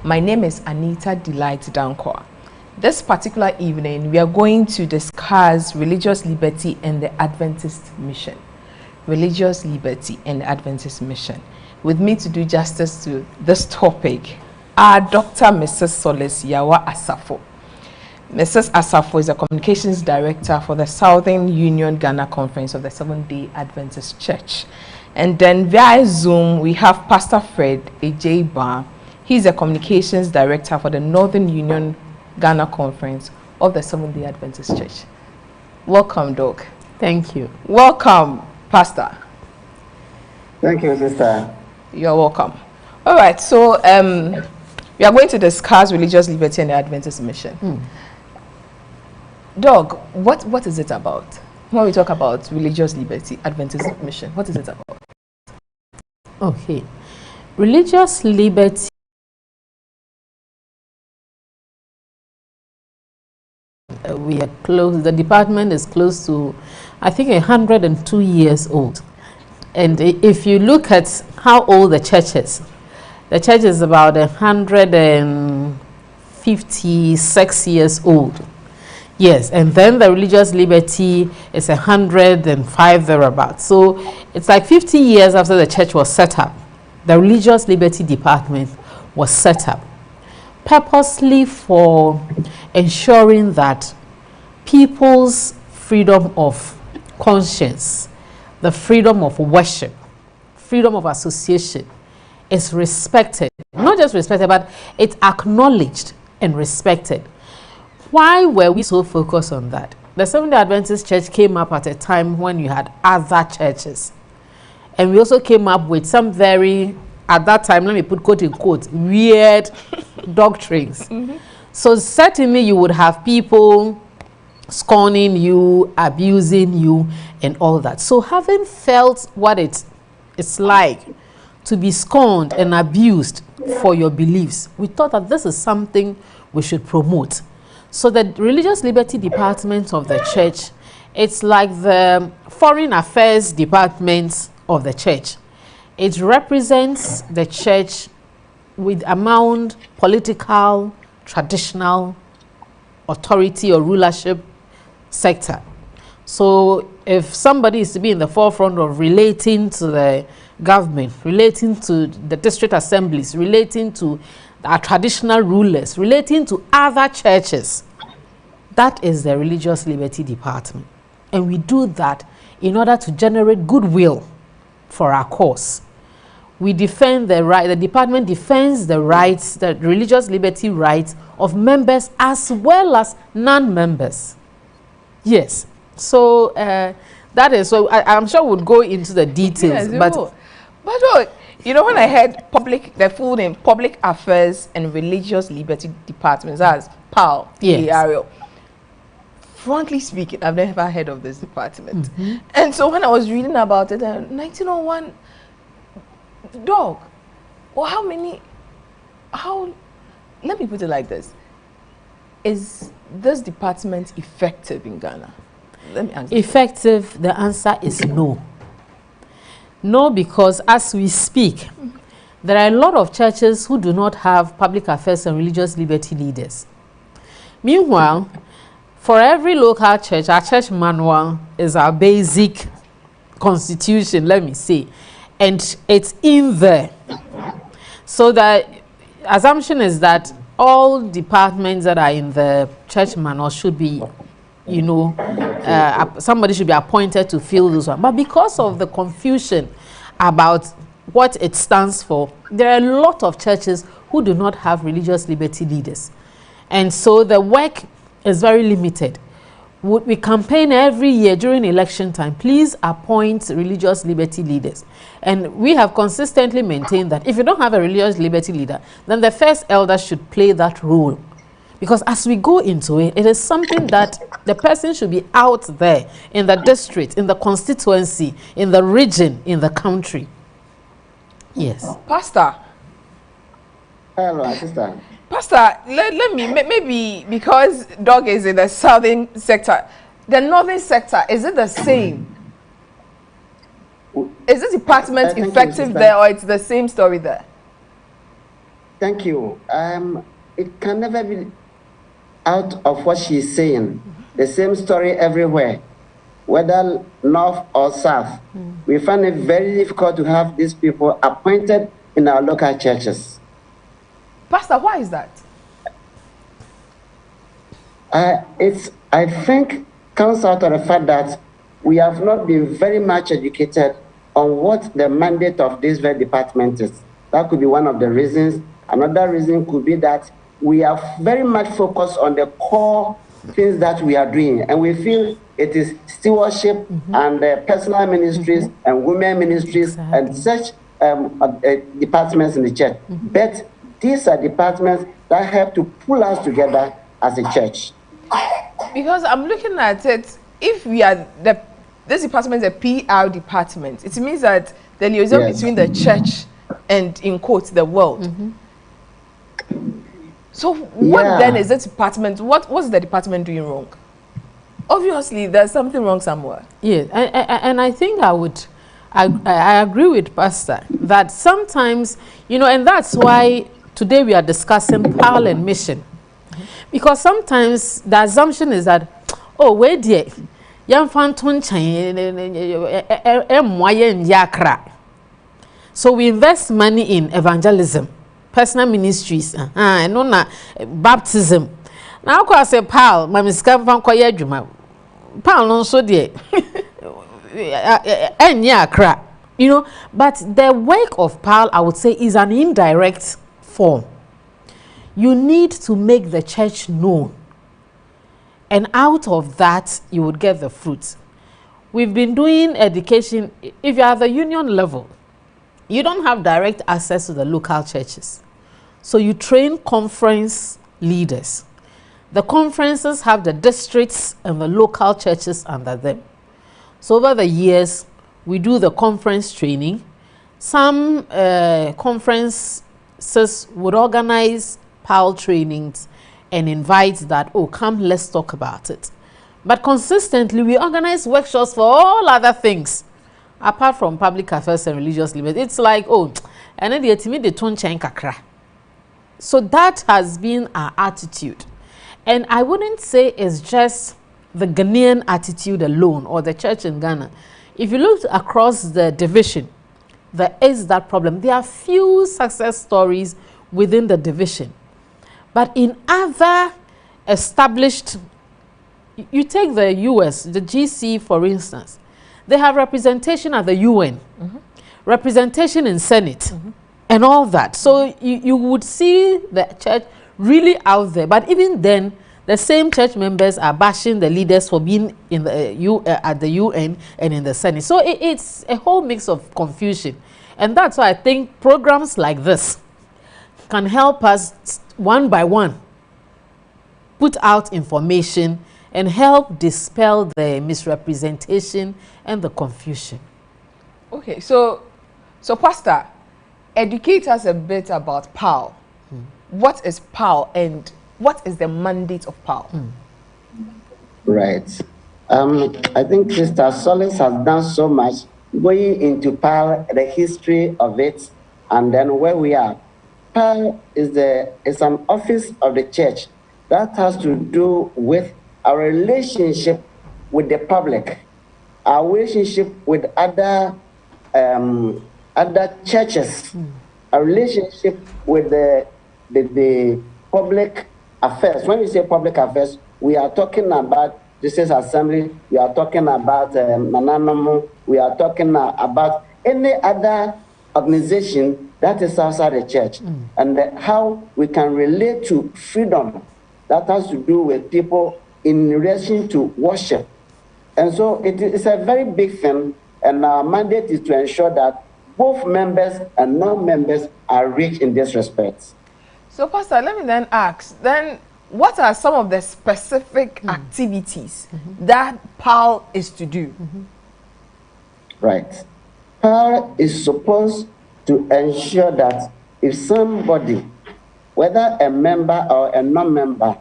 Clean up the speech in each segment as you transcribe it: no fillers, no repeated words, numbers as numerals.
My name is Anita Delight Dankwa. This particular evening, we are going to discuss religious liberty and the Adventist mission. Religious liberty and the Adventist mission. With me to do justice to this topic are Dr. Mrs. Solace Yawa Asafo. Mrs. Asafo is a communications director for the Southern Union Ghana Conference of the Seventh-day Adventist Church. And then via Zoom, we have Pastor Fred Ejeba. He's a communications director for the Northern Union Ghana Conference of the Seventh-day Adventist Church. Welcome, Doc. Thank you. Welcome, Pastor. Thank you, sister. You're welcome. All right, so we are going to discuss religious liberty and the Adventist mission. Doc, what is it about? When we talk about religious liberty, Adventist mission, what is it about? Okay. Religious liberty we are close, the department is close to, I think, 102 years old. And if you look at how old the church is about 156 years old. Yes, and then the religious liberty is 105 thereabouts. So it's like 50 years after the church was set up, the religious liberty department was set up, purposely for ensuring that people's freedom of conscience, the freedom of worship, freedom of association is respected. Not just respected, but it's acknowledged and respected. Why were we so focused on that? The Seventh-day Adventist Church came up at a time when you had other churches. And we also came up with some very, at that time, let me put quote in quote, weird doctrines. So certainly you would have people scorning you, abusing you, and all that. So having felt what it's like to be scorned and abused for your beliefs, we thought that this is something we should promote. So the religious liberty department of the church, it's like the foreign affairs department of the church. It represents the church with among political, traditional authority or rulership sector. So if somebody is to be in the forefront of relating to the government, relating to the district assemblies, relating to our traditional rulers, relating to other churches, that is the religious liberty department. And we do that in order to generate goodwill for our cause. We defend the right, the department defends the rights, the religious liberty rights of members as well as non-members. Yes. So that is, so I'm sure we'll go into the details. Yes, but you know, when I heard the full name, Public Affairs and Religious Liberty Department, that's PAL, yes. Frankly speaking, I've never heard of this department. And so when I was reading about it, 1901, Dog, well, let me put it like this. Is this department effective in Ghana? Let me answer. Effective, the answer is no. No, because as we speak, there are a lot of churches who do not have public affairs and religious liberty leaders. Meanwhile, for every local church, our church manual is our basic constitution, let me say, and it's in there. So the assumption is that all departments that are in the church manual should be, you know, somebody should be appointed to fill those ones. But because of the confusion about what it stands for, there are a lot of churches who do not have religious liberty leaders. And so the work is very limited. We campaign every year during election time, please appoint religious liberty leaders. And we have consistently maintained that if you don't have a religious liberty leader, then the first elder should play that role. Because as we go into it, it is something that the person should be out there in the district, in the constituency, in the region, in the country. Yes. Pastor. Hello, sister. Pastor, let me, maybe because Dog is in the southern sector, the northern sector, is it the same? Is this department effective there, or it's the same story there? Thank you. It can never be out of what she's saying. The same story everywhere, whether north or south. We find it very difficult to have these people appointed in our local churches. Pastor, why is that? I think comes out of the fact that we have not been very much educated on what the mandate of this very department is. That could be one of the reasons. Another reason could be that we are very much focused on the core things that we are doing, and we feel it is stewardship and personal ministries and women ministries and such departments in the church. But these are departments that help to pull us together as a church. Because I'm looking at it, if we are this department is a PR department, it means that the liaison between the church and, in quotes, the world. So what then is this department? What's the department doing wrong? Obviously, there's something wrong somewhere. Yeah, and I think I agree with Pastor that sometimes, and that's why today we are discussing Pearl and mission. Because sometimes the assumption is that, oh, wait there, young phantom so we invest money in evangelism, personal ministries, and baptism. Now, I say, Paul, my miscam van quiet juma. Paul, no, so dear. And but the work of Paul, I would say, is an indirect form. You need to make the church known. And out of that, you would get the fruits. We've been doing education. If you're at the union level, you don't have direct access to the local churches. So you train conference leaders. The conferences have the districts and the local churches under them. So over the years, we do the conference training. Some conferences would organize PAL trainings and invite that, oh, come, let's talk about it. But consistently, we organize workshops for all other things, apart from public affairs and religious liberty. It's like, oh, and then the tone change kakra. So that has been our attitude. And I wouldn't say it's just the Ghanaian attitude alone or the church in Ghana. If you look across the division, there is that problem. There are few success stories within the division. But in other established, you take the US, the GC, for instance, they have representation at the UN, representation in Senate, and all that. So you would see the church really out there. But even then, the same church members are bashing the leaders for being in the at the UN and in the Senate. So it's a whole mix of confusion. And that's why I think programs like this can help us one by one put out information and help dispel the misrepresentation and the confusion. Okay, so Pastor, educate us a bit about PAL. What is PAL and what is the mandate of PAL? Right. I think Sister Solis has done so much going into PAL, the history of it, and then where we are. PAL is an office of the church that has to do with our relationship with the public, our relationship with other churches, our relationship with the public affairs. When we say public affairs, we are talking about Jesus Assembly, we are talking about Mananomo, we are talking about any other organization that is outside the church, and how we can relate to freedom that has to do with people in relation to worship. And so it's a very big thing, and our mandate is to ensure that both members and non-members are rich in this respect. So, Pastor, let me then ask, what are some of the specific activities that PAL is to do? Right. PAL is supposed to ensure that if somebody, whether a member or a non-member,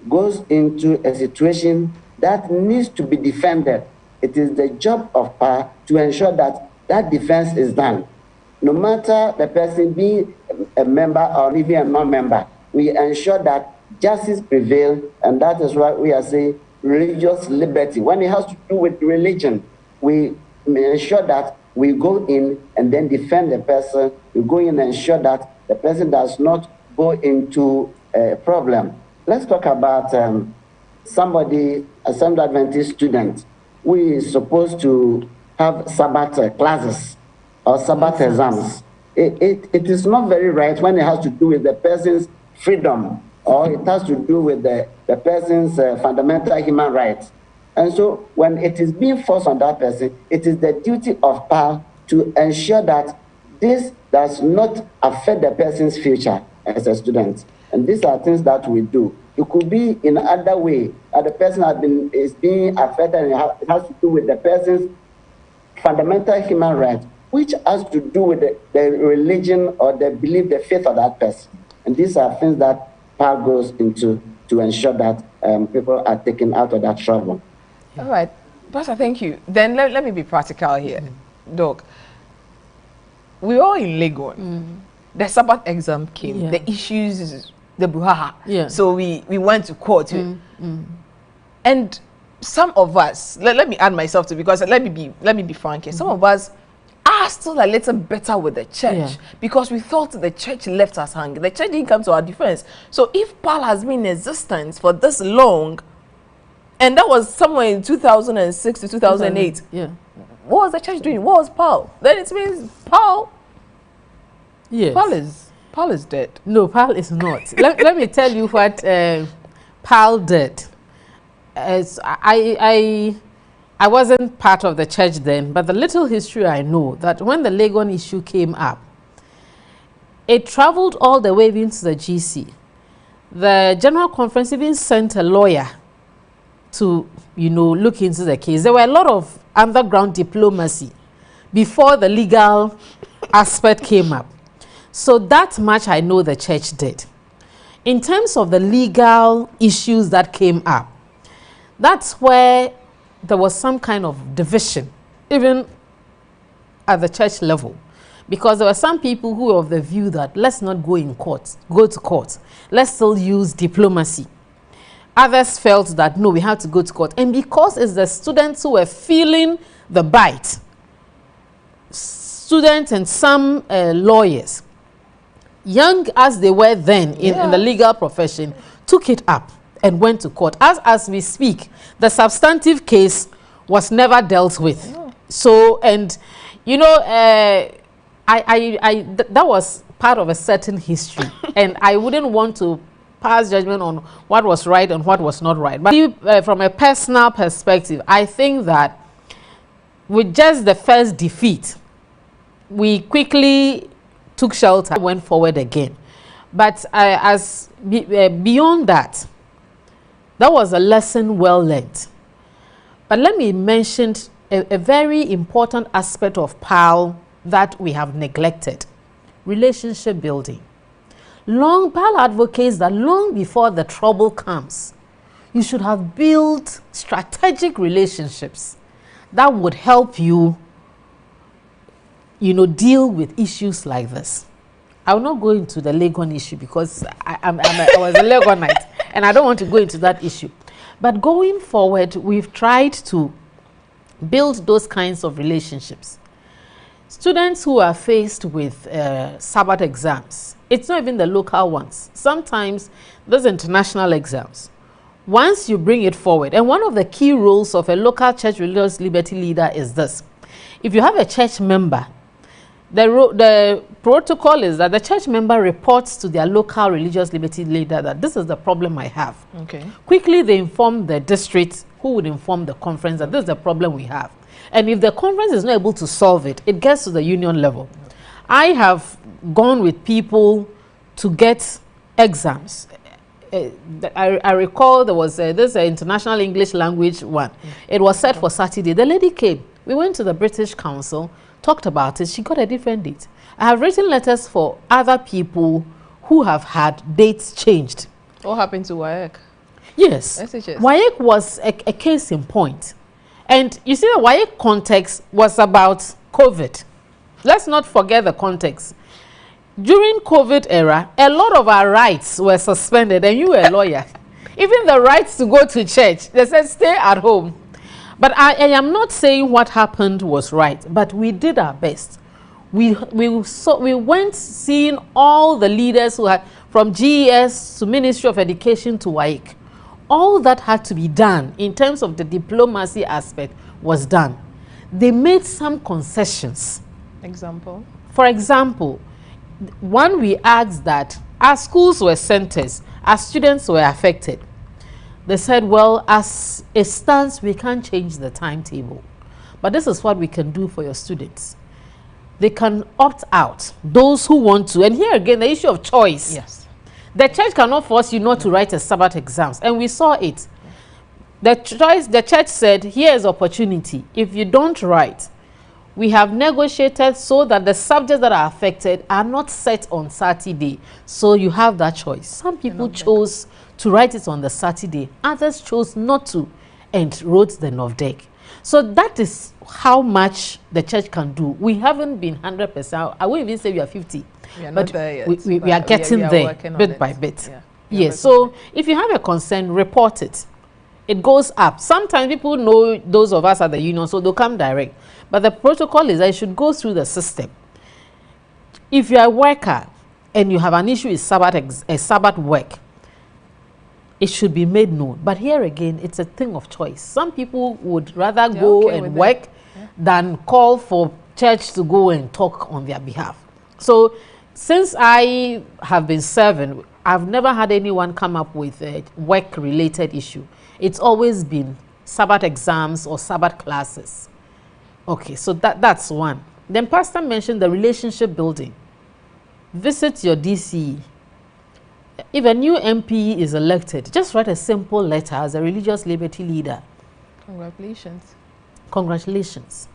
goes into a situation that needs to be defended, it is the job of PAL to ensure that that defense is done. No matter the person being a member or even a non-member. We ensure that justice prevails, and that is why we are saying religious liberty. When it has to do with religion, we ensure that we go in and then defend the person. We go in and ensure that the person does not go into a problem. Let's talk about somebody, a Seventh Adventist student, who is supposed to have Sabbath classes or Sabbath exams. It is not very right when it has to do with the person's freedom, or it has to do with the person's fundamental human rights. And so when it is being forced on that person, it is the duty of PAL to ensure that this does not affect the person's future as a student. And these are things that we do. It could be in another way that the person is being affected, and it has to do with the person's fundamental human rights, which has to do with the religion or the belief, the faith of that person. And these are things that PAL goes into to ensure that people are taken out of that trouble. All right, Pastor, thank you. Then let me be practical here. Doc, we're all in Legon. The Sabbath exam came, the issues, the buhaha. So we went to court. And some of us, let me add myself to, because let me be frank here. Some of us are still a little better with the church because we thought the church left us hanging. The church didn't come to our defense. So if PAL has been in existence for this long, and that was somewhere in 2006 to 2008, what was the church doing? What was PAL? Then it means PAL. Yes. PAL is dead. No, PAL is not. let me tell you what PAL did. As I wasn't part of the church then, but the little history I know, that when the Legon issue came up, it traveled all the way into the GC. The General Conference even sent a lawyer to, look into the case. There were a lot of underground diplomacy before the legal aspect came up. So that much I know the church did. In terms of the legal issues that came up, that's where there was some kind of division, even at the church level, because there were some people who were of the view that let's not go to court. Let's still use diplomacy. Others felt that no, we have to go to court. And because it's the students who were feeling the bite, students and some lawyers, young as they were then in the legal profession, took it up and went to court. As we speak, the substantive case was never dealt with. So, and that was part of a certain history, and I wouldn't want to pass judgment on what was right and what was not right. But from a personal perspective, I think that with just the first defeat, we quickly took shelter, went forward again. But beyond that, that was a lesson well learned. But let me mention a very important aspect of PAL that we have neglected: relationship building. PAL advocates that long before the trouble comes, you should have built strategic relationships that would help you, deal with issues like this. I will not go into the Legon issue because I was a Legonite and I don't want to go into that issue. But going forward, we've tried to build those kinds of relationships. Students who are faced with Sabbath exams, it's not even the local ones. Sometimes those international exams. Once you bring it forward, and one of the key roles of a local church religious liberty leader is this: if you have a church member, the protocol is that the church member reports to their local religious liberty leader that this is the problem I have. Okay. Quickly they inform the district, who would inform the conference that this is the problem we have. And if the conference is not able to solve it, it gets to the union level. I have gone with people to get exams. I recall there was this international English language one. It was set for Saturday. The lady came. We went to the British Council, talked about it. She got a different date. I have written letters for other people who have had dates changed. What happened to WAEC? Yes. WAEC was a case in point. And you see, the WAEC context was about COVID. Let's not forget the context. During COVID era, a lot of our rights were suspended, and you were a lawyer. Even the rights to go to church, they said stay at home. But I am not saying what happened was right, but we did our best. We went seeing all the leaders who had, from GES to Ministry of Education to WAEC. All that had to be done in terms of the diplomacy aspect was done. They made some concessions. Example? For example, one, we asked that our schools were centers, our students were affected. They said, well, as it stands, we can't change the timetable. But this is what we can do for your students. They can opt out, those who want to. And here again, the issue of choice. Yes. The church cannot force you not to write a Sabbath exams. And we saw it. The church said, here is opportunity. If you don't write, we have negotiated so that the subjects that are affected are not set on Saturday. So you have that choice. Some people chose to write it on the Saturday. Others chose not to and wrote the NOVDEC. So that is how much the church can do. We haven't been 100%. I wouldn't even say we are 50. We are but not there yet, we are getting there bit by bit. Yeah, yes. So if you have a concern, report it. It goes up. Sometimes people know those of us at the union, so they'll come direct. But the protocol is that it should go through the system. If you're a worker and you have an issue with Sabbath work, it should be made known. But here again, it's a thing of choice. Some people would rather go and work than call for church to go and talk on their behalf. So since I have been serving, I've never had anyone come up with a work-related issue. It's always been Sabbath exams or Sabbath classes. Okay, so that's one. Then Pastor mentioned the relationship building. Visit your DCE. If a new MP is elected, just write a simple letter as a religious liberty leader. Congratulations. Congratulations.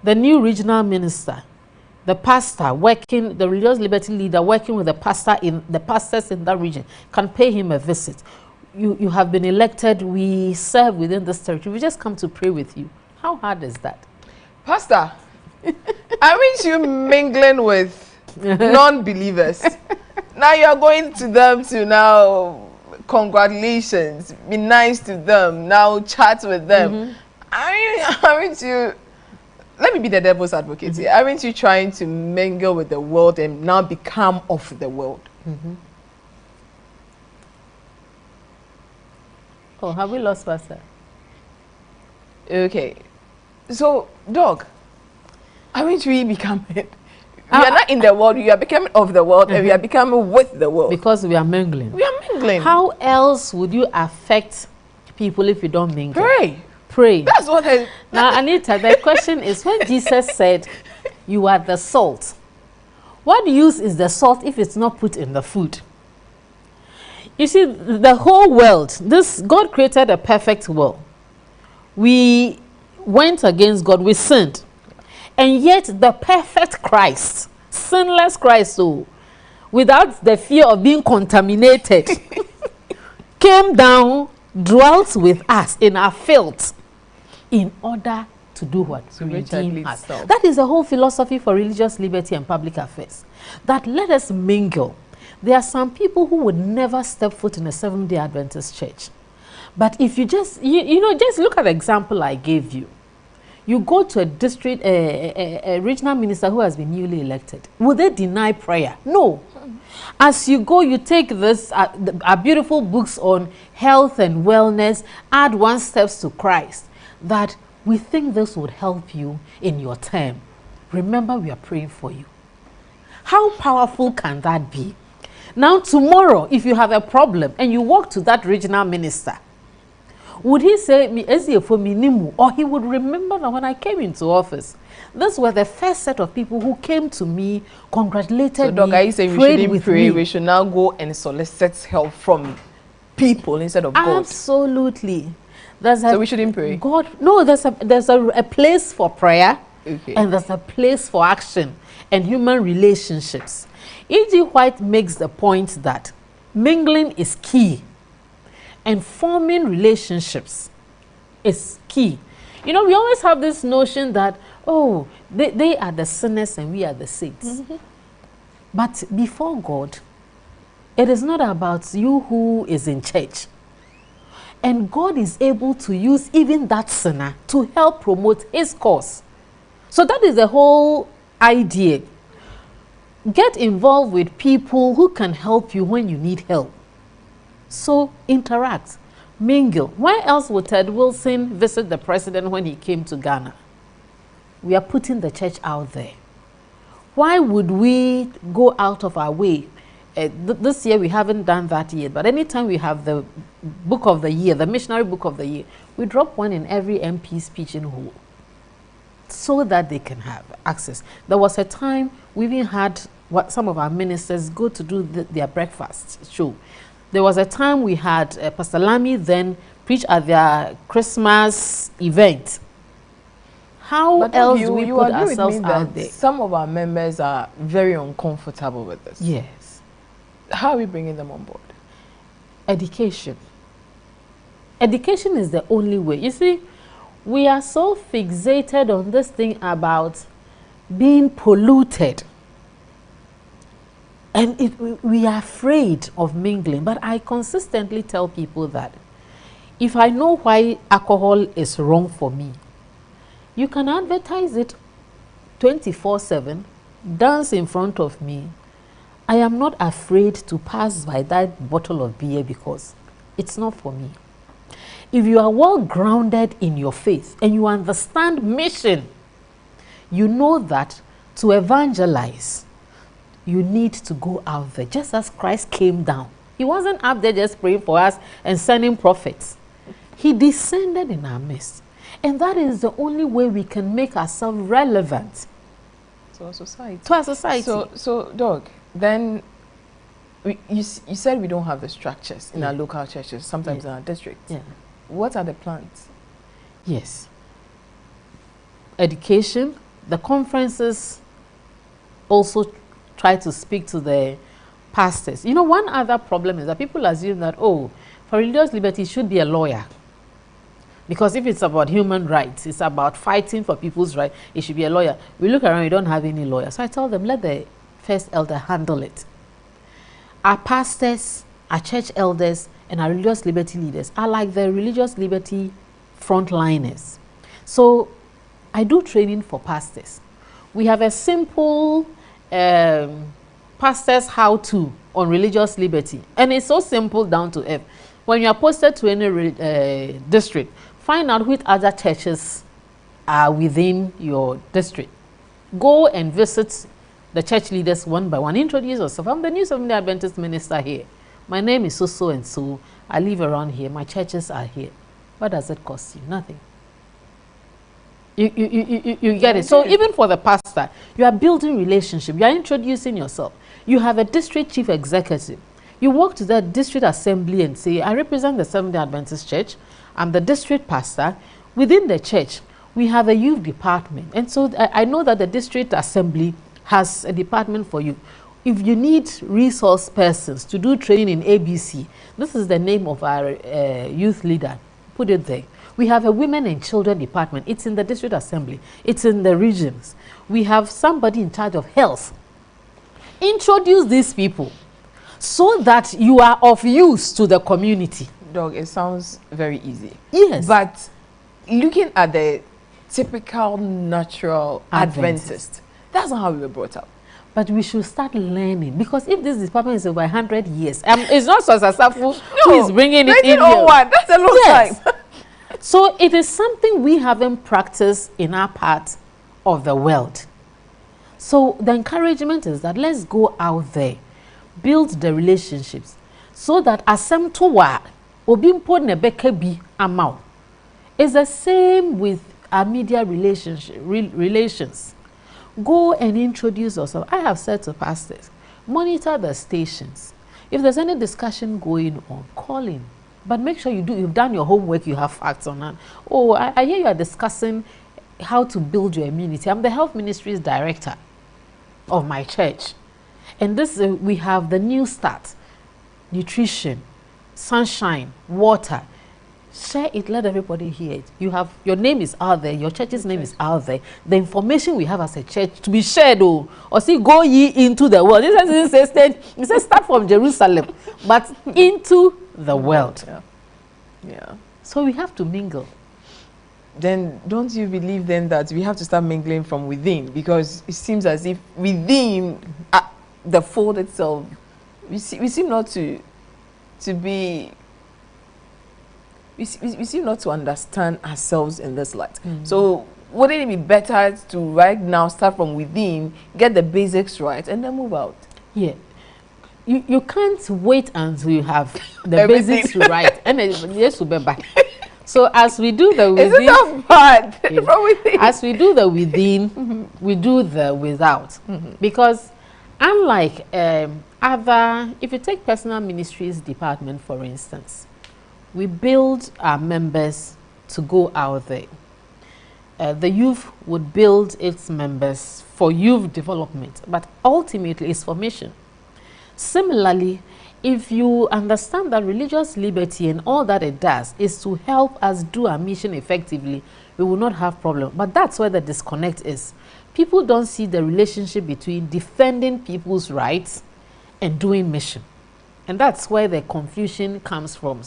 The new regional minister, the pastor working, the religious liberty leader working with the pastors in that region can pay him a visit. You have been elected, we serve within this territory. We just come to pray with you. How hard is that? Pastor, aren't you mingling with non-believers? Now you're going to them to now, congratulations, be nice to them, now chat with them. Aren't you, let me be the devil's advocate here, aren't you trying to mingle with the world and now become of the world? Oh, have we lost Pastor? Okay. So, dog, aren't we becoming? We are not in the world, we are becoming of the world, and we are becoming with the world. Because we are mingling. We are mingling. How else would you affect people if you don't mingle? Pray. Pray. That's what I... Now, Anita, the question is, when Jesus said, you are the salt, what use is the salt if it's not put in the food? You see, the whole world, God created a perfect world. We went against God, we sinned. And yet the perfect Christ, sinless Christ, so without the fear of being contaminated, came down, dwelt with us in our filth in order to do what? To redeem us. That is the whole philosophy for religious liberty and public affairs. That let us mingle. There are some people who would never step foot in a Seventh-day Adventist church. But if you just, just look at the example I gave you. You go to a district, a regional minister who has been newly elected. Will they deny prayer? No. As you go, you take this, our beautiful books on health and wellness, add one steps to Christ, that we think this would help you in your term. Remember, we are praying for you. How powerful can that be? Now, tomorrow, if you have a problem and you walk to that regional minister, would he say, or he would remember that when I came into office, these were the first set of people who came to me, congratulated me, prayed we shouldn't pray, me. We should now go and solicit help from people instead of God. Absolutely. So we shouldn't pray? There's a place for prayer, okay, and there's a place for action and human relationships. E.G. White makes the point that mingling is key and forming relationships is key. We always have this notion that, oh, they are the sinners and we are the saints. But before God, it is not about you who is in church. And God is able to use even that sinner to help promote his cause. So that is the whole idea. Get involved with people who can help you when you need help. So interact, mingle. Why else would Ted Wilson visit the president when he came to Ghana? We are putting the church out there. Why would we go out of our way? This year we haven't done that yet, but anytime we have the book of the year, the missionary book of the year, we drop one in every MP speech in whole, so that they can have access. There was a time we even had some of our ministers go to do their breakfast show. There was a time we had Pastor Lamy then preach at their Christmas event. How else do we put ourselves out there? Some of our members are very uncomfortable with this. Yes. How are we bringing them on board? Education. Education is the only way. You see, we are so fixated on this thing about being polluted. And we are afraid of mingling. But I consistently tell people that if I know why alcohol is wrong for me, you can advertise it 24/7, dance in front of me. I am not afraid to pass by that bottle of beer because it's not for me. If you are well grounded in your faith and you understand mission, you know that to evangelize, you need to go out there. Just as Christ came down, he wasn't up there just praying for us and sending prophets. He descended in our midst. And that is the only way we can make ourselves relevant to our society. So Doug, then you said we don't have the structures in our local churches, sometimes in our districts. Yeah. What are the plans? Yes. Education. The conferences also try to speak to the pastors. You know, one other problem is that people assume that, oh, for religious liberty, should be a lawyer. Because if it's about human rights, it's about fighting for people's rights, it should be a lawyer. We look around, we don't have any lawyers. So I tell them, let the first elder handle it. Our pastors, our church elders, and our religious liberty leaders are like the religious liberty frontliners. So I do training for pastors. We have a simple pastor's how-to on religious liberty. And it's so simple down to earth. When you are posted to any district, find out which other churches are within your district. Go and visit the church leaders one by one. Introduce yourself. I'm the New Seventh-day Adventist minister here. My name is so and so. I live around here. My churches are here. What does it cost you? Nothing. You get it. So even for the pastor, you are building relationship. You are introducing yourself. You have a district chief executive. You walk to that district assembly and say, I represent the Seventh-day Adventist Church. I'm the district pastor. Within the church, we have a youth department. And so I know that the district assembly has a department for you. If you need resource persons to do training in ABC, this is the name of our youth leader. Put it there. We have a women and children department. It's in the district assembly. It's in the regions. We have somebody in charge of health. Introduce these people so that you are of use to the community. Dog, it sounds very easy. Yes. But looking at the typical natural Adventist, that's not how we were brought up. But we should start learning, because if this department is over 100 years, it's not so successful. Who is bringing it in here? That's a long time. So it is something we haven't practiced in our part of the world. So the encouragement is that let's go out there, build the relationships, so that asem towa obimpo nebeke bi amao. It's the same with our media relations. Go and introduce yourself. I have said to pastors, monitor the stations. If there's any discussion going on, call in. But make sure you've done your homework, you have facts on that. Oh, I hear you are discussing how to build your immunity. I'm the health ministry's director of my church. And this we have the new start, nutrition, sunshine, water. Share it, let everybody hear it. Your name is out there, your church's name is out there. The information we have as a church to be shared, or see, go ye into the world. It says start from Jerusalem, but into the world. Yeah. So we have to mingle. Then don't you believe then that we have to start mingling from within? Because it seems as if within the fold itself, we seem not to be. We seem not to understand ourselves in this light. So wouldn't it be better to right now start from within, get the basics right, and then move out? Yeah. You can't wait until you have the basics right. And yes, will be back. So as we do the within, isn't that bad? From within. As we do the within, we do the without. Because unlike if you take personal ministries department, for instance, we build our members to go out there. The youth would build its members for youth development, but ultimately it's for mission. Similarly, if you understand that religious liberty and all that it does is to help us do our mission effectively, we will not have problem. But that's where the disconnect is. People don't see the relationship between defending people's rights and doing mission. And that's where the confusion comes from.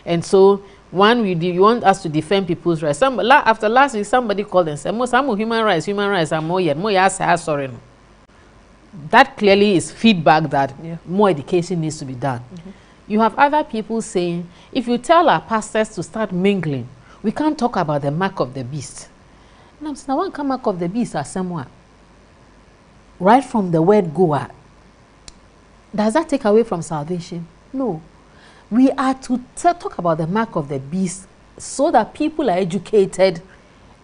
And so, you want us to defend people's rights. After last week, somebody called and said, "Some human rights are more yet. Sorry." That clearly is feedback that more education needs to be done. You have other people saying, if you tell our pastors to start mingling, we can't talk about the mark of the beast. Now, one can mark of the beast as someone. Right from the word goer. Does that take away from salvation? No. We are to talk about the mark of the beast so that people are educated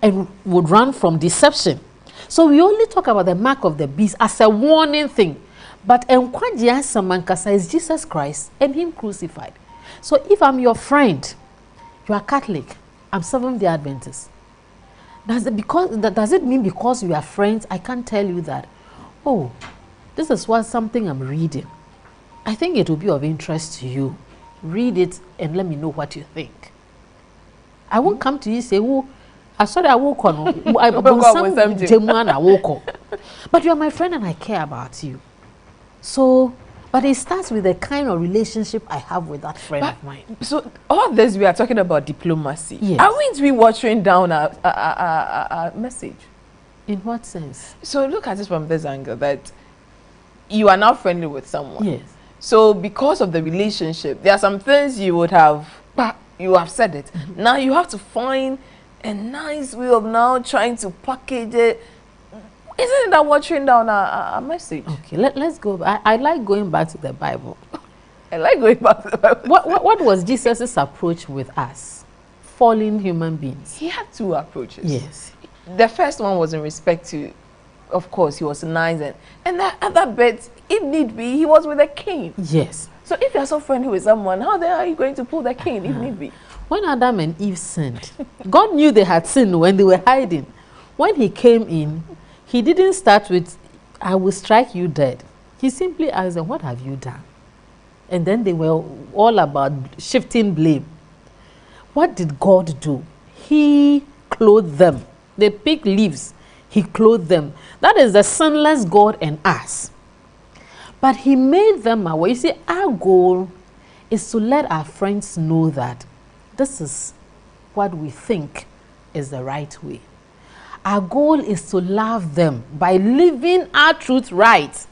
and would run from deception. So we only talk about the mark of the beast as a warning thing. But Nkwaji Samankasa is Jesus Christ and him crucified. So if I'm your friend, you are Catholic, I'm Seventh-day Adventist. Does it mean because we are friends, I can't tell you that, oh, this is something I'm reading. I think it will be of interest to you. Read it and let me know what you think. I won't come to you and say, oh, I saw that I woke on. But you are my friend and I care about you. So, but it starts with the kind of relationship I have with that friend of mine. So, all this we are talking about diplomacy. Yes. Aren't we watering down a message? In what sense? So, look at it from this angle that you are now friendly with someone. Yes. So, because of the relationship, there are some things you would have, you have said it. Now you have to find a nice way of now trying to package it. Isn't that watering down a message? Okay, let's go. I like going back to the Bible. I like going back to the Bible. What was Jesus' approach with us, fallen human beings? He had two approaches. Yes. The first one was in respect to, of course, he was nice, and that other bit, if need be, he was with a king. Yes. So if you're so friendly with someone, how then are you going to pull the king if need be? When Adam and Eve sinned, God knew they had sinned when they were hiding. When he came in, he didn't start with, I will strike you dead. He simply asked them, what have you done? And then they were all about shifting blame. What did God do? He clothed them. They picked leaves. He clothed them. That is the sinless God and us. But he made them aware. You see, our goal is to let our friends know that this is what we think is the right way. Our goal is to love them by living our truth right.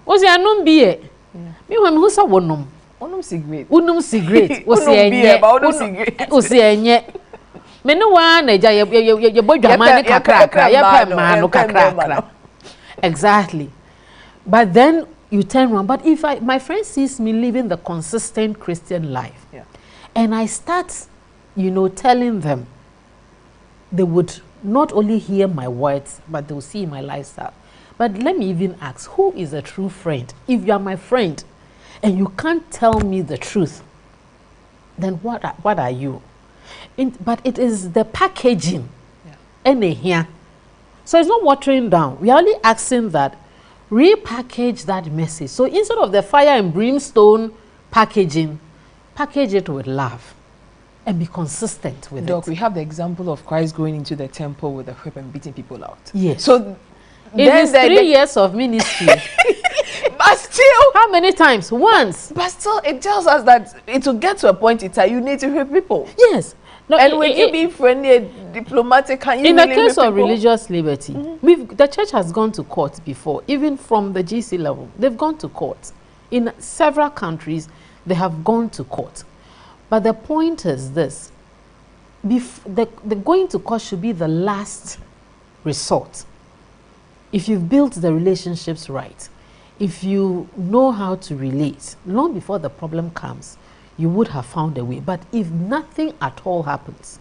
Osi anum biye. Mi wa mi hu sa wonum. Onum cigarette. Unum cigarette. Osi enye. Me no wa na ja ye bodwama kakra ye pe ma no kakra. Exactly. But then you turn around. But if my friend sees me living the consistent Christian life, and I start, telling them, they would not only hear my words, but they will see my lifestyle. But let me even ask, who is a true friend? If you are my friend and you can't tell me the truth, then what are you? But it is the packaging. Here. So it's not watering down. We are only asking that repackage that message. So instead of the fire and brimstone packaging, package it with love. and be consistent with Doc, it. we have the example of Christ going into the temple with a whip and beating people out. Yes. So in his 3 years of ministry, but still, how many times? Once. but still, it tells us that it will get to a point in time you need to whip people. Yes. No, And with you being friendly and diplomatic, can you in the really case whip of people? religious liberty, the church has gone to court before, even from the GC level. They've gone to court. In several countries, they have gone to court. But the point is this. The going to court should be the last resort. If you've built the relationships right, if you know how to relate, long before the problem comes, you would have found a way. But if nothing at all happens,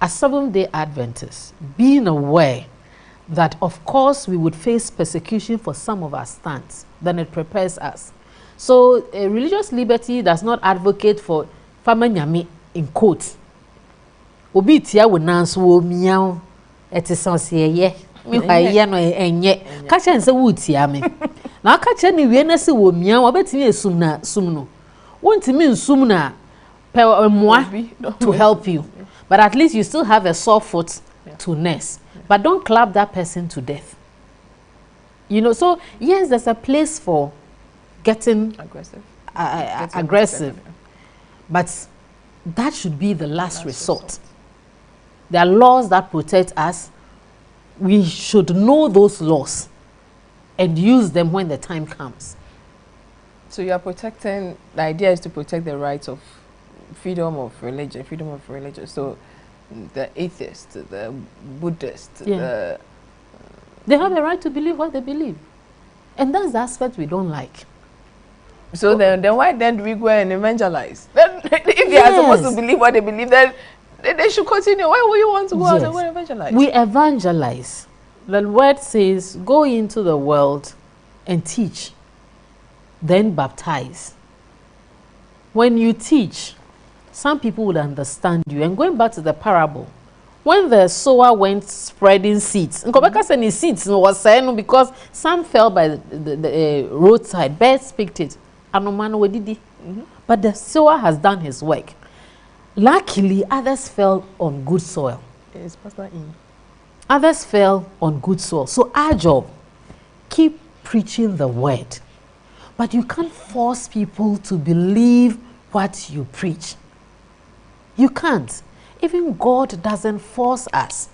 as Seventh-day Adventists, being aware that of course we would face persecution for some of our stands, then it prepares us. So religious liberty does not advocate for famanyami in quotes. Obi tia wo nanso wo miao etesonseye mi hwaye no enye ka che nse wo tia me na ka che ni wie na se wo miao obetimi esum na sum no wontimi nsum na moi to help you, but at least you still have a sore foot to nurse. But don't clap that person to death. You know, so yes, there's a place for getting aggressive, but that should be the last resort. There are laws that protect us. We should know those laws and use them when the time comes. So you are protecting, the idea is to protect the rights of freedom of religion. So the atheist, the Buddhist, they have the right to believe what they believe. And that's the aspect we don't like. So then why then do we go and evangelize? Then if they are supposed to believe what they believe, then they should continue. Why would you want to go out and go and evangelize? We evangelize. The word says, go into the world and teach, then baptize. When you teach, some people would understand you. And going back to the parable, when the sower went spreading seeds, seeds was saying because some fell by the roadside, birds picked it, but the sower has done his work. Luckily, others fell on good soil. Yes, Pastor In. Others fell on good soil. So our job, keep preaching the word. But you can't force people to believe what you preach. You can't. Even God doesn't force us.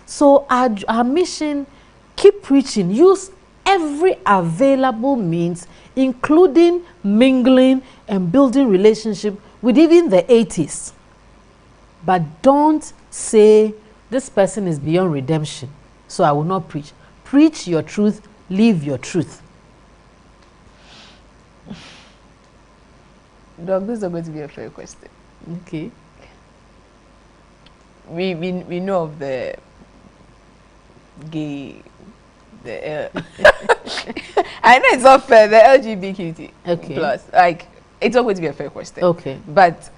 So our mission, keep preaching. Use every available means, including mingling and building relationship with even the atheists. But don't say this person is beyond redemption, so I will not preach. Preach your truth, live your truth. Doc, this is going to be a fair question. Okay. We know of the gay, I know it's not fair, the LGBTQ plus. Like, it's not going to be a fair question. Okay. But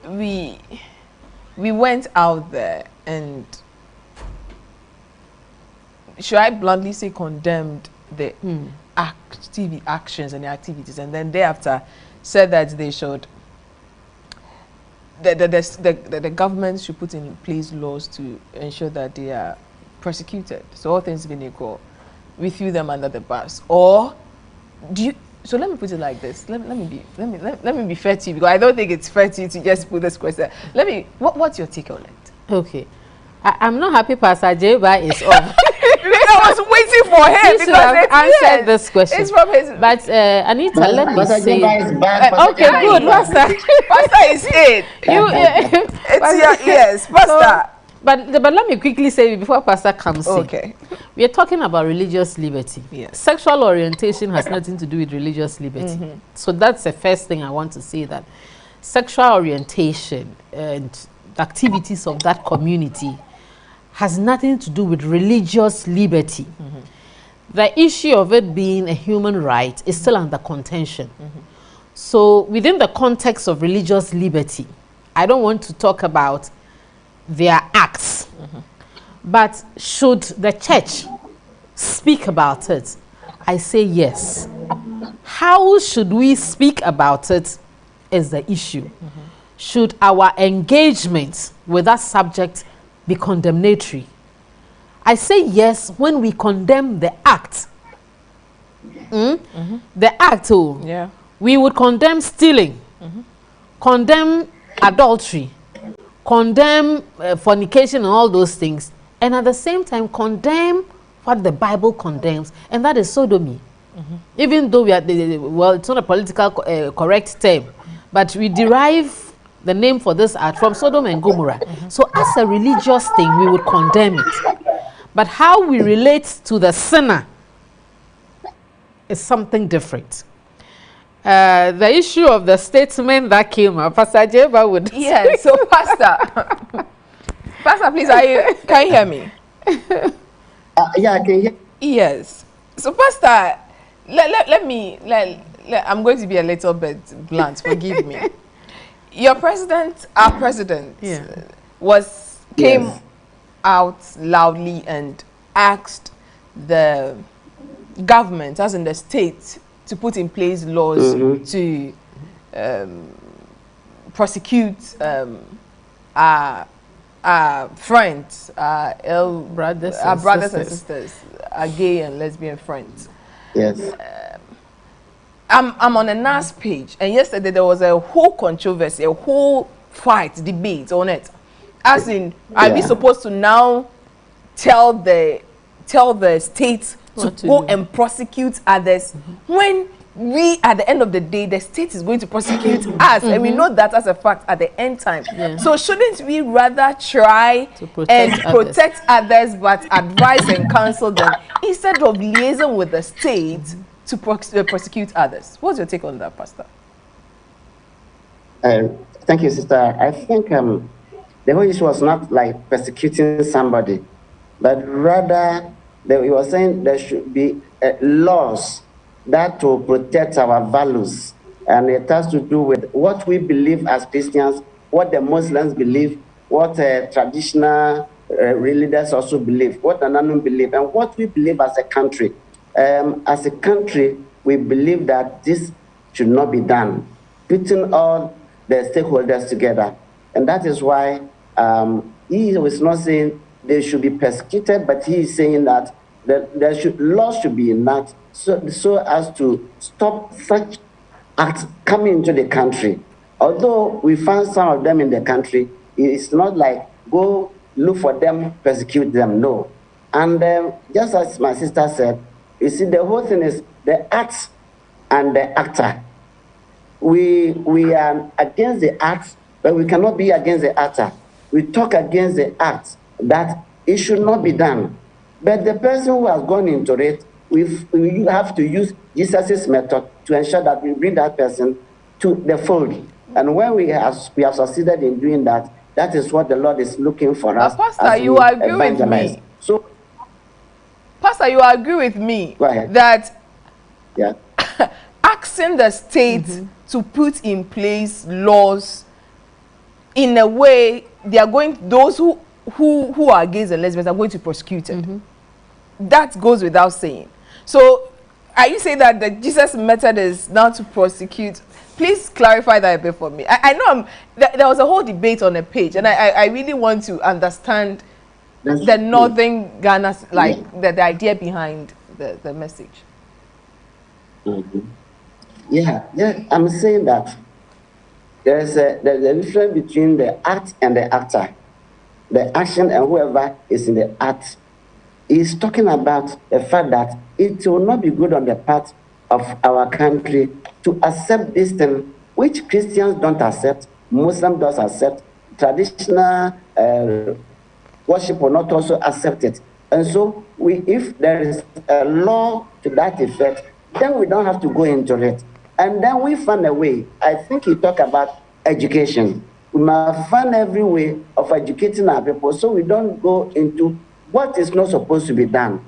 we went out there and, should I bluntly say, condemned the actions and the activities, and then thereafter said that they should, the government should put in place laws to ensure that they are persecuted. So all things being equal, we threw them under the bus. Or do you? So let me put it like this. Let me be fair to you, because I don't think it's fair to you to just put this question. What's your take on it? Okay. I'm not happy Pastor Jeba is on. I was waiting for him because I answered this question. It's from his. But Anita, let me Pastor say. Jeba is back. Okay, good, Pastor. Pastor is in. Yes, Pastor. But let me quickly say before Pastor comes in. Okay. We are talking about religious liberty. Yes. Sexual orientation has nothing to do with religious liberty. So that's the first thing I want to say, that sexual orientation and the activities of that community has nothing to do with religious liberty. The issue of it being a human right is still under contention. So within the context of religious liberty, I don't want to talk about their acts. But should the church speak about it? I say yes. How should we speak about it? is the issue. Should our engagement with that subject be condemnatory? I say yes when we condemn the act. The act, Yeah. we would condemn stealing, condemn adultery, condemn fornication and all those things, and at the same time condemn what the Bible condemns, and that is sodomy. Even though we are, well, it's not a political correct term, but we derive the name for this act from Sodom and Gomorrah. So as a religious thing, we would condemn it. But how we relate to the sinner is something different. The issue of the statement that came up, Pastor Jeba would. Yeah, so Pastor, Pastor, please, can you hear me? Yeah, I can hear. Yes. So Pastor, let me, I'm going to be a little bit blunt, forgive me. Your president, our president, came out loudly and asked the government, as in the state, to put in place laws to prosecute our friends, our brothers and sisters, our gay and lesbian friends. Yes. I'm on a NAS page, and yesterday there was a whole controversy, a whole fight, debate on it. As in, are we supposed to now tell the states to go and prosecute others when we, at the end of the day, the state is going to prosecute us, and we know that as a fact at the end time. So shouldn't we rather try to protect others, but advise and counsel them instead of liaising with the state to prosecute others? What's your take on that, Pastor? Thank you, sister. I think the whole issue was not like persecuting somebody, but rather he was saying there should be laws that will protect our values, and it has to do with what we believe as Christians, what the Muslims believe, what traditional leaders also believe, what the non believe, and what we believe as a country. As a country, we believe that this should not be done, putting all the stakeholders together, and that is why he was not saying they should be persecuted, but he is saying that laws should be enacted so as to stop such acts coming into the country. Although we find some of them in the country, it's not like go look for them, persecute them, no. And just as my sister said, you see, the whole thing is the act and the actor. We are against the act, but we cannot be against the actor. We talk against the act, that it should not be done. But the person who has gone into it, we have to use Jesus' method to ensure that we bring that person to the fold. And when we have succeeded in doing that, that is what the Lord is looking for us. Pastor, you agree with me? So, Pastor, you agree with me that asking the state to put in place laws in a way they are going, those who are gays and lesbians are going to prosecute it. That goes without saying. So are you saying that the Jesus method is now to prosecute? Please clarify that a bit for me. I know there was a whole debate on a page, and I really want to understand the Northern Ghana's, the idea behind the message. Yeah, I'm saying that there's a difference between the act and the actor. The action and whoever is in the act is talking about the fact that it will not be good on the part of our country to accept this thing, which Christians don't accept, Muslims don't accept, traditional worship will not also accept it. And so if there is a law to that effect, then we don't have to go into it. And then we find a way. I think you talk about education. We must find every way of educating our people so we don't go into what is not supposed to be done.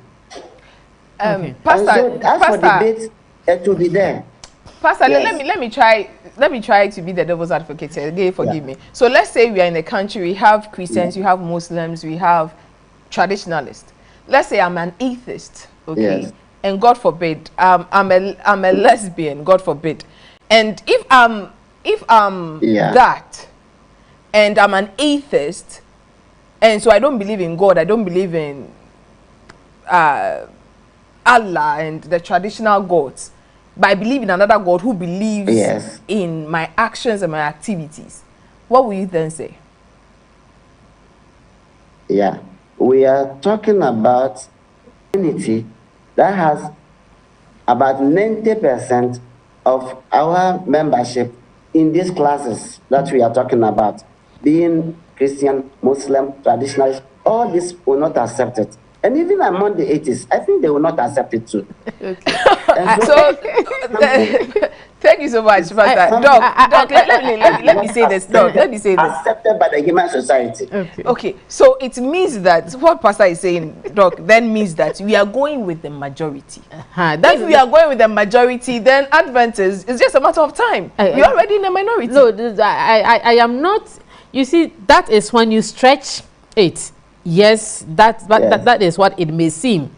Pastor, so as for debate, it will be there. Pastor, let me try to be the devil's advocate here. Again, forgive me. So let's say we are in a country, we have Christians, we have Muslims, we have traditionalists. Let's say I'm an atheist, okay, and God forbid, I'm a lesbian, God forbid, and if I'm if I'm that, and I'm an atheist, and so I don't believe in God, I don't believe in Allah and the traditional gods, but I believe in another God who believes in my actions and my activities, what will you then say? Yeah, we are talking about community that has about 90% of our membership in these classes that we are talking about, being Christian, Muslim, traditionalist, all this will not accept it. And even among the atheists, I think they will not accept it too. Thank you so much, Pastor. Doc, let me say this. Doc, let me say this. Accepted by the human society. Okay, so it means that what Pastor is saying, Doc, then means that we are going with the majority. If we are going with the majority, then Adventist is just a matter of time. You're already in the minority. No, I am not. You see, that is when you stretch it. Yes, that is what it may seem.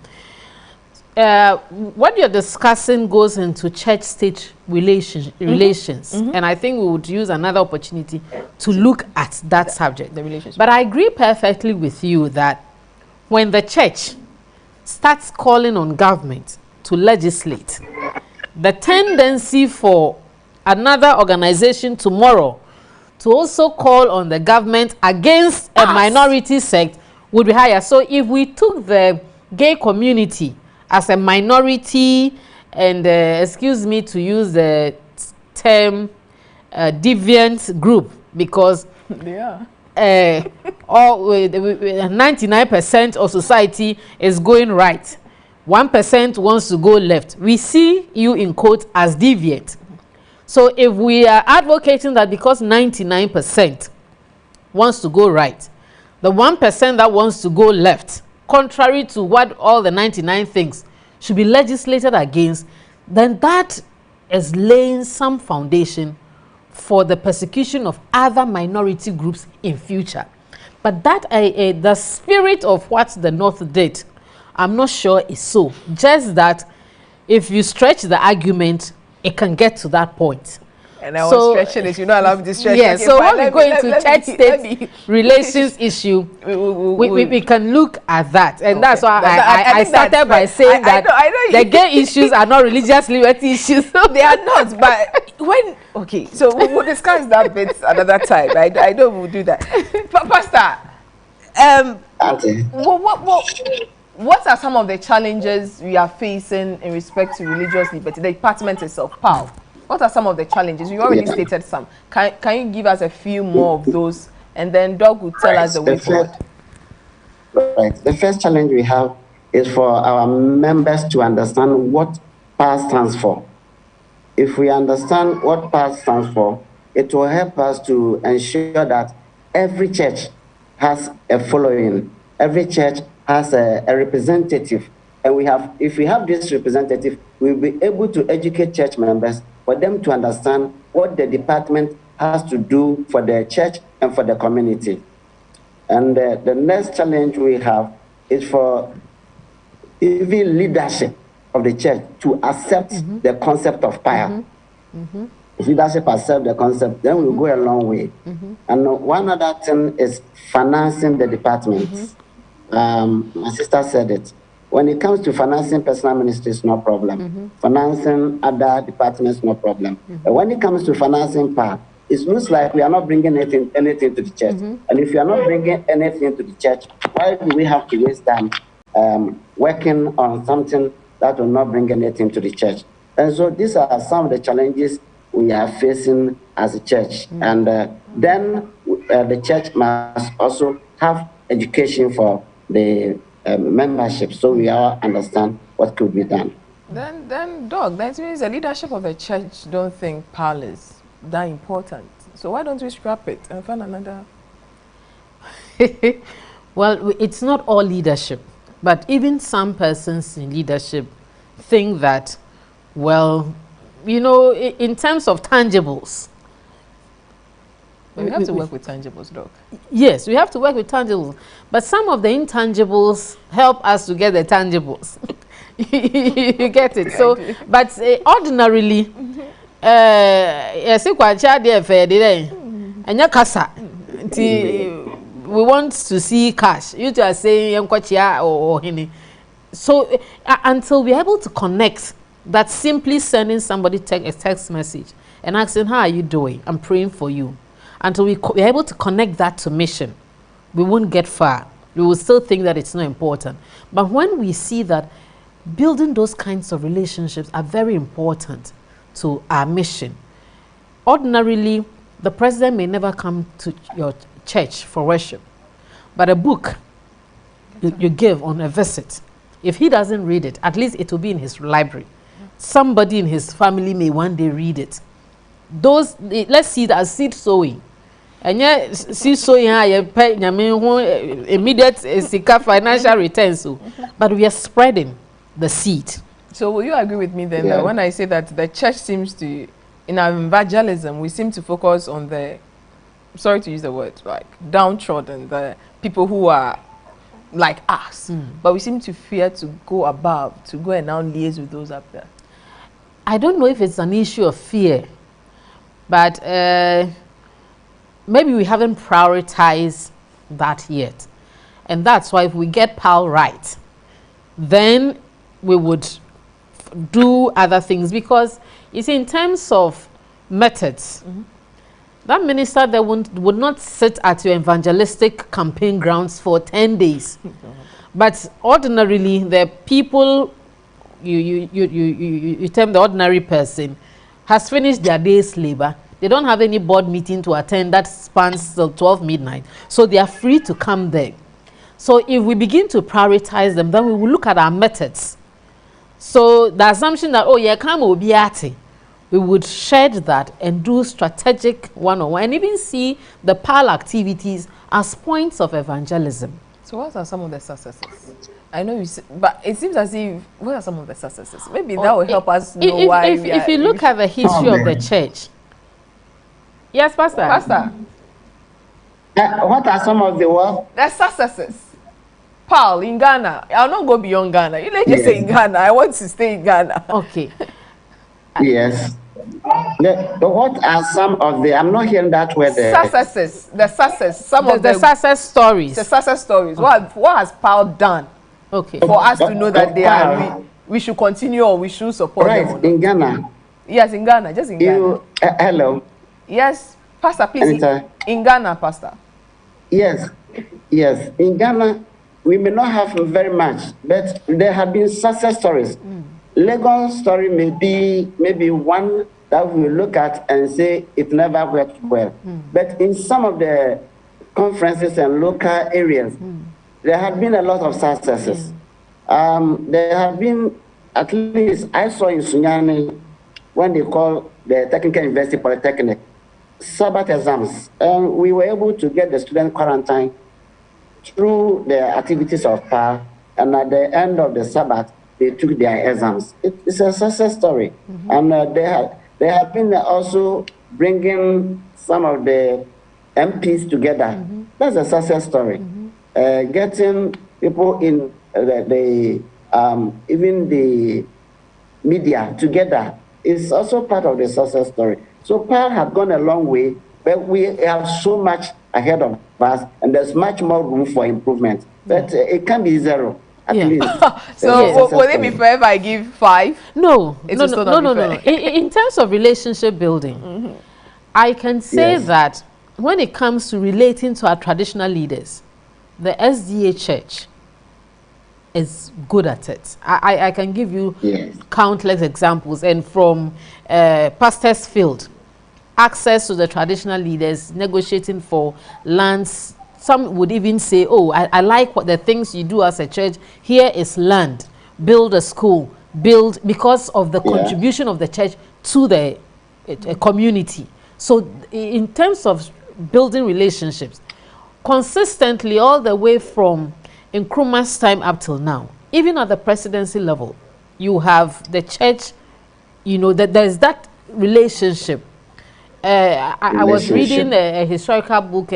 What you're discussing goes into church-state relations, and I think we would use another opportunity to look at that subject. The relationship. But I agree perfectly with you that when the church starts calling on government to legislate, the tendency for another organization tomorrow to also call on the government against a minority sect would be higher. So if we took the gay community as a minority, and excuse me to use the term deviant group, because they are. 99% of society is going right, 1% wants to go left. We see you in quote as deviant. So if we are advocating that because 99% wants to go right, the 1% that wants to go left, contrary to what all the 99 things, should be legislated against, then that is laying some foundation for the persecution of other minority groups in future. But that the spirit of what the North did, I'm not sure is so. Just that if you stretch the argument, it can get to that point. And I was stretching it, you know, allow me to stretch. Yeah, so when we go into church-state relations issue, we can look at that. And that's why I started by saying that the gay issues are not religious liberty issues. They are not, but when, okay, so we'll discuss that bit another time. I know we'll do that. Pastor, what are some of the challenges we are facing in respect to religious liberty, the department itself, PAL? What are some of the challenges? You already stated some. Can you give us a few more of those, and then Doug will tell us the way forward? Right. The first challenge we have is for our members to understand what PAL stands for. If we understand what PAL stands for, it will help us to ensure that every church has a following. Every church has a representative. And if we have this representative, we'll be able to educate church members for them to understand what the department has to do for the church and for the community. And the next challenge we have is for even leadership of the church to accept the concept of PAL. If leadership accept the concept, then we'll go a long way. And one other thing is financing the departments. My sister said it. When it comes to financing personal ministries, no problem. Financing other departments, no problem. But when it comes to financing PAL, it looks like we are not bringing anything to the church. And if you are not bringing anything to the church, why do we have to waste time working on something that will not bring anything to the church? And so these are some of the challenges we are facing as a church. And then the church must also have education for the membership, so we all understand what could be done. Then Doug, that means the leadership of the church don't think PAL is that important. So why don't we scrap it and find another? Well, it's not all leadership, but even some persons in leadership think that, well, you know, in terms of tangibles. We have to work with tangibles, Doc. Yes, we have to work with tangibles. But some of the intangibles help us to get the tangibles. You get it? So, but ordinarily, Yes, kwacha dey fair dey. Anya kasa. We want to see cash. You two are saying yankwacha or hini. So until we're able to connect, that simply sending somebody a text message and asking, how are you doing? I'm praying for you. Until we're able to connect that to mission, we won't get far. We will still think that it's not important. But when we see that building those kinds of relationships are very important to our mission, ordinarily, the president may never come to your church for worship, but a book you give on a visit, if he doesn't read it, at least it will be in his library. Somebody in his family may one day read it. Let's see it as seed sowing. And yeah, seed sowing, immediate financial returns. But we are spreading the seed. So will you agree with me then that when I say that the church seems to, in our evangelism, we seem to focus on the, sorry to use the word, like downtrodden, the people who are like us, but we seem to fear to go above, to go and now liaise with those up there? I don't know if it's an issue of fear, but maybe we haven't prioritized that yet. And that's why if we get PAL right, then we would do other things. Because you see, in terms of methods, that minister that would not sit at your evangelistic campaign grounds for 10 days. But ordinarily, the people, you term the ordinary person, has finished their day's labor. They don't have any board meeting to attend that spans till 12 midnight. So they are free to come there. So if we begin to prioritize them, then we will look at our methods. So the assumption that, oh, yeah, come will be at it, we would shed that and do strategic one-on-one and even see the PAL activities as points of evangelism. So what are some of the successes? I know you say, but it seems as if, what are some of the successes? Maybe that will help us know why if you look at the history of the church. Yes, Pastor. Pastor. What are some of the what? The successes. PAL in Ghana. I'll not go beyond Ghana. You let's just say in Ghana. I want to stay in Ghana. Okay. Yes. What are some of the, I'm not hearing that word. Successes. The success. Some of the success stories. The success stories. Okay. What has PAL done? Okay. For us to know that they are, we should continue or we should support them. Right, in Ghana. Yes, in Ghana. Just in Ghana. Hello. Yes, Pastor, please. Anita. In Ghana, Pastor. Yes. Yes. In Ghana, we may not have very much, but there have been success stories. Lagos story may be maybe one that we look at and say it never worked well. But in some of the conferences and local areas, there have been a lot of successes. There have been, at least I saw in Sunyani, when they call the Technical University Polytechnic, Sabbath exams, and we were able to get the student quarantine through the activities of PAL, and at the end of the Sabbath, they took their exams. It's a success story. And they have been also bringing some of the MPs together. That's a success story. Getting people in even the media together is also part of the success story. So PAL has gone a long way, but we have so much ahead of us, and there's much more room for improvement. But it can be zero. At least. So will it be fair if I give 5? No. In terms of relationship building, I can say that when it comes to relating to our traditional leaders, the SDA Church is good at it. I can give you countless examples, and from Pastor's Field, access to the traditional leaders, negotiating for lands. Some would even say, oh, I like what the things you do as a church. Here is land. Build a school. Build, because of the contribution of the church to the community. So in terms of building relationships, consistently all the way from Nkrumah's time up till now, even at the presidency level, you have the church, you know, that there's that relationship. I was reading a historical book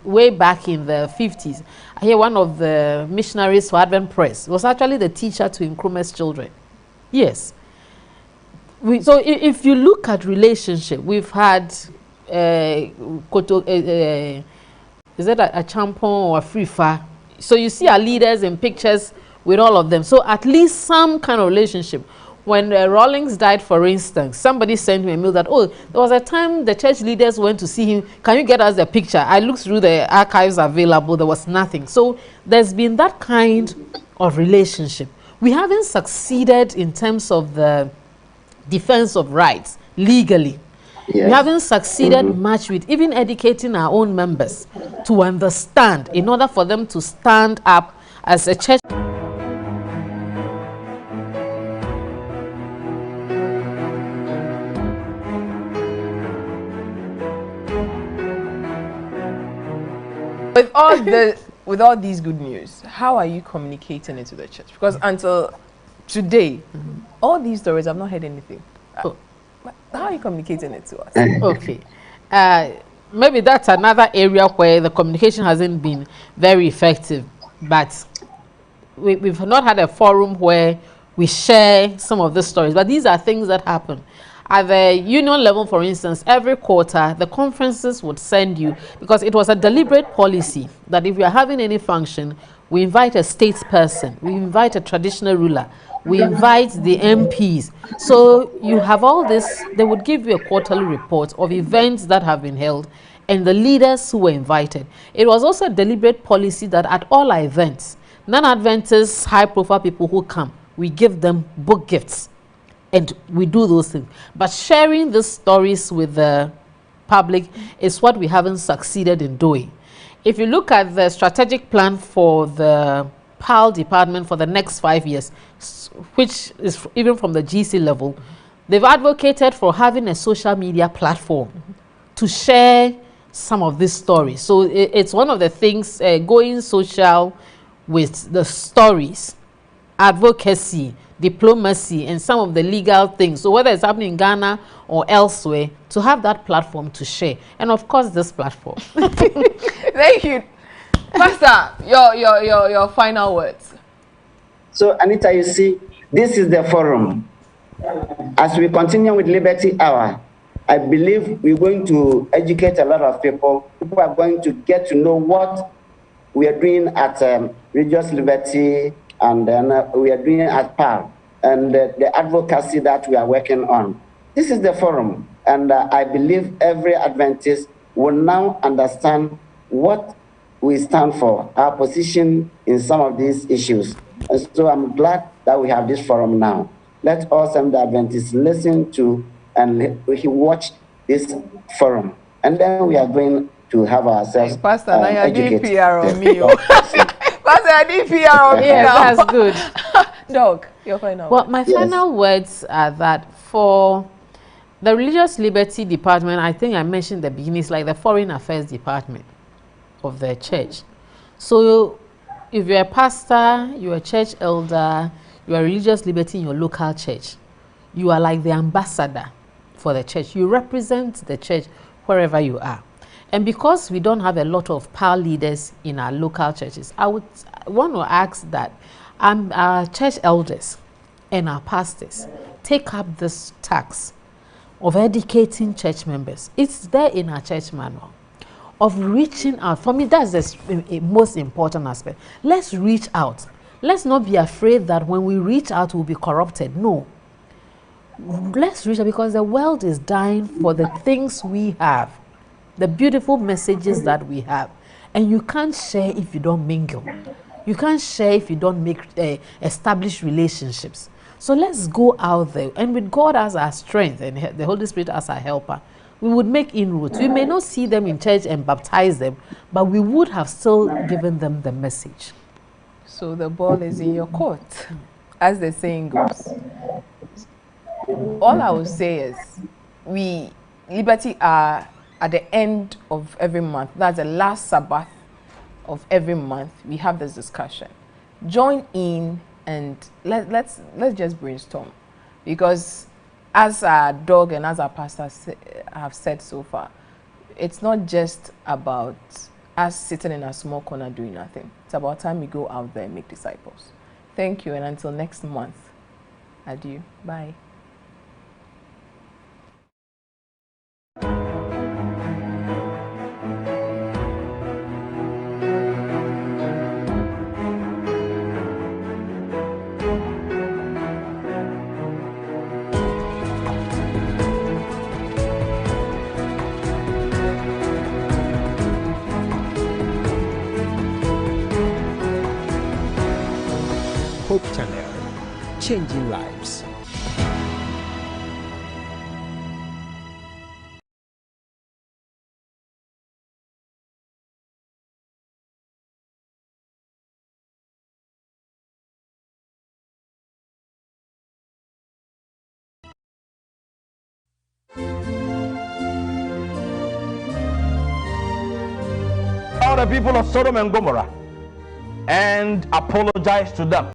way back in the 50s. I hear one of the missionaries for Adventist was actually the teacher to Nkrumah's children. Yes. So if you look at relationship, we've had is it a champon or a free fire? So you see our leaders in pictures with all of them. So at least some kind of relationship. When Rawlings died, for instance, somebody sent me a mail that, oh, there was a time the church leaders went to see him. Can you get us the picture? I looked through the archives available. There was nothing. So there's been that kind of relationship. We haven't succeeded in terms of the defense of rights legally. Yes. We haven't succeeded much with even educating our own members to understand in order for them to stand up as a church. With all these good news, how are you communicating it to the church? Because until today, all these stories, I've not heard anything. Oh. How are you communicating it to us? Okay. Maybe that's another area where the communication hasn't been very effective, but we've not had a forum where we share some of the stories. But these are things that happen. At the union level, for instance, every quarter, the conferences would send you, because it was a deliberate policy that if we are having any function, we invite a statesperson, we invite a traditional ruler, we invite the MPs. So you have all this, they would give you a quarterly report of events that have been held and the leaders who were invited. It was also a deliberate policy that at all our events, non-Adventist, high-profile people who come, we give them book gifts. And we do those things. But sharing these stories with the public is what we haven't succeeded in doing. If you look at the strategic plan for the PAL department for the next 5 years, which is even from the GC level, they've advocated for having a social media platform to share some of these stories. So it's one of the things, going social with the stories, advocacy, diplomacy, and some of the legal things. So whether it's happening in Ghana or elsewhere, to have that platform to share. And of course, this platform. Thank you. Pastor, your final words. So, Anita, you see, this is the forum. As we continue with Liberty Hour, I believe we're going to educate a lot of people. People are going to get to know what we are doing at Religious Liberty, and then we are doing at PAL, and the advocacy that we are working on. This is the forum, and I believe every Adventist will now understand what we stand for, our position in some of these issues. And so I'm glad that we have this forum now. Let all Seventh-day Adventists listen to and watch this forum, and then we are going to have ourselves Pastor, now you're doing educated. PR on me. Pastor, I did PR on me. Yeah, that's good. Doc, your final Well, words. my final words are that for the Religious Liberty Department, I think I mentioned at the beginning, it's like the Foreign Affairs Department of the church. So if you're a pastor, you're a church elder, you are Religious Liberty in your local church, you are like the ambassador for the church. You represent the church wherever you are. And because we don't have a lot of PAL leaders in our local churches, I would want to ask that our church elders and our pastors take up this task of educating church members. It's there in our church manual, of reaching out. For me, that's the most important aspect. Let's reach out. Let's not be afraid that when we reach out, we'll be corrupted. No. Let's reach out, because the world is dying for the things we have, the beautiful messages that we have. And you can't share if you don't mingle. You can't share if you don't make establish relationships. So let's go out there, and with God as our strength and the Holy Spirit as our helper, we would make inroads. We may not see them in church and baptize them, but we would have still given them the message. So the ball is in your court, as the saying goes. All I will say is, we, Liberty, are at the end of every month. That's the last Sabbath of every month. We have this discussion. Join in and let's just brainstorm, because as our dog and as our pastor have said so far, it's not just about us sitting in a small corner doing nothing. It's about time we go out there and make disciples. Thank you, and until next month, adieu. Bye. Hope Channel, changing lives. All the people of Sodom and Gomorrah and apologize to them.